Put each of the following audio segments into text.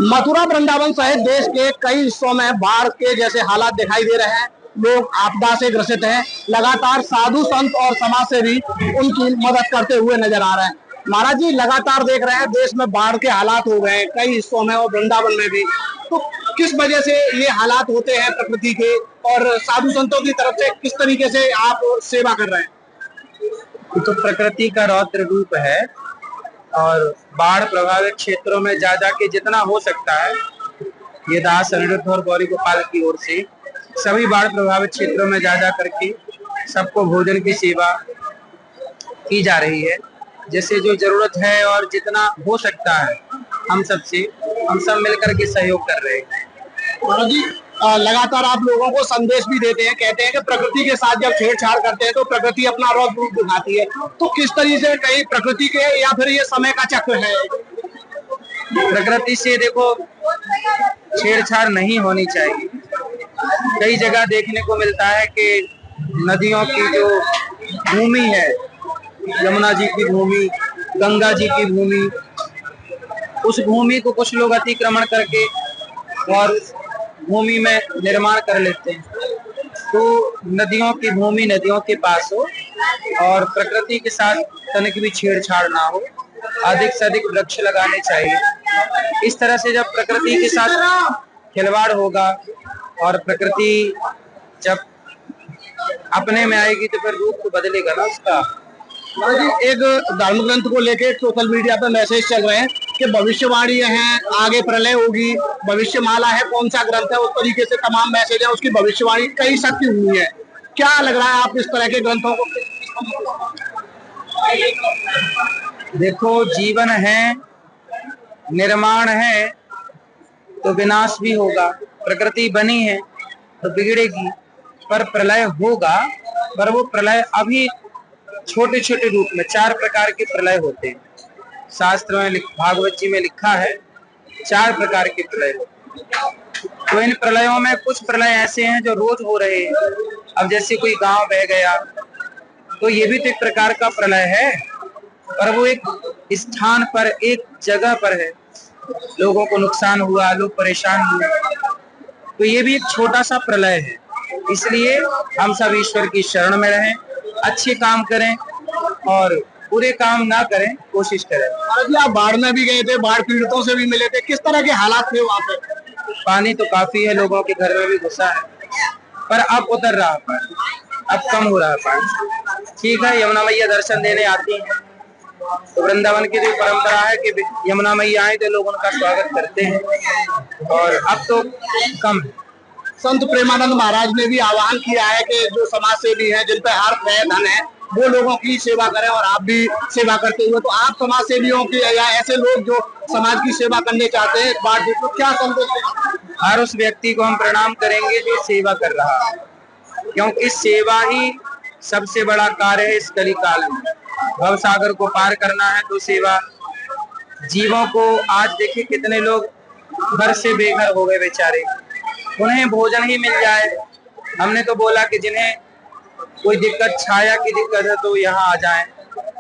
मथुरा वृंदावन सहित देश के कई हिस्सों में बाढ़ के जैसे हालात दिखाई दे रहे हैं। लोग आपदा से ग्रसित हैं। लगातार साधु संत और समाज सेवी उनकी मदद करते हुए नजर आ रहे हैं। महाराज जी, लगातार देख रहे हैं देश में बाढ़ के हालात हो गए हैं कई हिस्सों में और वृंदावन में भी। तो किस वजह से ये हालात होते हैं प्रकृति के, और साधु संतों की तरफ से किस तरीके से आप सेवा कर रहे हैं? तो प्रकृति का रौद्र रूप है और बाढ़ प्रभावित क्षेत्रों में जा जाके जितना हो सकता है, ये दास अनिरुद्ध और गौरी गोपाल की ओर से सभी बाढ़ प्रभावित क्षेत्रों में जा जा करके सबको भोजन की सेवा की जा रही है, जैसे जो जरूरत है और जितना हो सकता है हम सब मिलकर के सहयोग कर रहे हैं। महाराज जी, लगातार आप लोगों को संदेश भी देते हैं, कहते हैं कि प्रकृति के साथ जब छेड़छाड़ करते हैं तो प्रकृति अपना रौद्र रूप दिखाती है। तो किस तरीके से, कहीं प्रकृति के या फिर ये समय का चक्र है? प्रकृति से देखो छेड़छाड़ नहीं होनी चाहिए। कई जगह देखने को मिलता है कि नदियों की जो भूमि है, यमुना जी की भूमि, गंगा जी की भूमि, उस भूमि को कुछ लोग अतिक्रमण करके और भूमि में निर्माण कर लेते हैं। तो नदियों की भूमि नदियों के पास हो और प्रकृति के साथ तनिक भी छेड़छाड़ ना हो। अधिक से अधिक वृक्ष लगाने चाहिए। इस तरह से जब प्रकृति के साथ खिलवाड़ होगा और प्रकृति जब अपने में आएगी तो फिर रूप तो बदलेगा ना उसका। एक धर्म ग्रंथ को लेकर सोशल मीडिया पे मैसेज चल रहे हैं कि भविष्यवाणी है, आगे प्रलय होगी, भविष्यमाला है, कौन सा ग्रंथ है, उस तरीके से तमाम मैसेज है, उसकी भविष्यवाणी कई सत्य हुई है। क्या लग रहा है आप इस तरह के ग्रंथों को? देखो, जीवन है, निर्माण है तो विनाश भी होगा। प्रकृति बनी है तो बिगड़ेगी, पर प्रलय होगा। पर वो प्रलय अभी छोटे छोटे रूप में 4 प्रकार के प्रलय होते हैं। शास्त्र में भागवत जी में लिखा है 4 प्रकार के प्रलय होते हैं। तो इन प्रलयों में कुछ प्रलय ऐसे हैं जो रोज हो रहे हैं। अब जैसे कोई गांव बह गया तो ये भी तो एक प्रकार का प्रलय है, पर वो एक स्थान पर, एक जगह पर है। लोगों को नुकसान हुआ, लोग परेशान हुए, तो ये भी एक छोटा सा प्रलय है। इसलिए हम सब ईश्वर की शरण में रहें, अच्छे काम करें और बुरे काम ना करें, कोशिश करें। आप बाढ़ में भी गए थे, बाढ़ पीड़ितों से भी मिले थे, किस तरह के हालात थे वहाँ पे? पानी तो काफी है, लोगों के घर में भी घुसा है, पर अब उतर रहा है पानी, अब कम हो रहा है पानी। ठीक है, यमुना मैया दर्शन देने आती हैं तो वृंदावन की जो परंपरा है कि यमुना मैया आए तो लोग उनका स्वागत करते हैं, और अब तो कम है। संत प्रेमानंद महाराज ने भी आह्वान किया है कि जो समाज सेवी हैं, जिन पे अर्थ है, धन है, वो लोगों की सेवा करें, और आप भी सेवा करते हुए। तो आप समाज सेवियों की या ऐसे लोग जो समाज की सेवा करने चाहते हैं, बाढ़ को क्या संदेश दें? हर उस व्यक्ति को हम प्रणाम करेंगे जो सेवा कर रहा है, क्योंकि सेवा ही सबसे बड़ा कार्य है इस कली काल में। भव सागर को पार करना है तो सेवा। जीवों को आज देखिए कितने लोग घर से बेघर हो गए बेचारे, उन्हें भोजन ही मिल जाए। हमने तो बोला कि जिन्हें कोई दिक्कत, छाया की दिक्कत है तो यहाँ आ जाएं,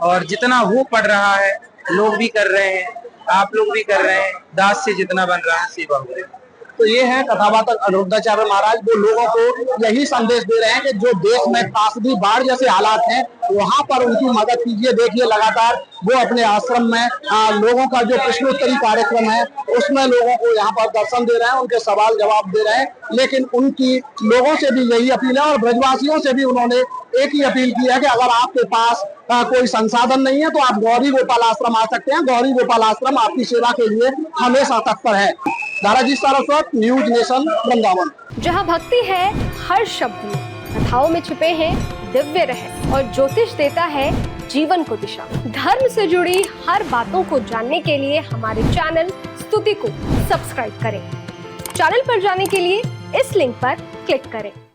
और जितना हो पड़ रहा है लोग भी कर रहे हैं, आप लोग भी कर रहे हैं। दास से जितना बन रहा है सेवा हो रही है। तो ये है कथावाचक अनिरुद्धाचार्य महाराज, वो लोगों को यही संदेश दे रहे हैं कि जो देश में त्रासदी, बाढ़ जैसे हालात हैं, वहां पर उनकी मदद कीजिए। देखिए लगातार वो अपने आश्रम में लोगों का जो प्रश्नोत्तरी कार्यक्रम है उसमें लोगों को यहाँ पर दर्शन दे रहे हैं, उनके सवाल जवाब दे रहे हैं। लेकिन उनकी लोगों से भी यही अपील है, और ब्रजवासियों से भी उन्होंने एक ही अपील की है कि अगर आपके पास कोई संसाधन नहीं है तो आप गौरी गोपाल आश्रम आ सकते हैं। गौरी गोपाल आश्रम आपकी सेवा के लिए हमेशा तत्पर है। दाराजी सारस्वत, न्यूज नेशन, वृंदावन। जहाँ भक्ति है हर शब्द में, कथाओं में छुपे हैं दिव्य रहस्य, और ज्योतिष देता है जीवन को दिशा। धर्म से जुड़ी हर बातों को जानने के लिए हमारे चैनल स्तुति को सब्सक्राइब करें। चैनल पर जाने के लिए इस लिंक पर क्लिक करें।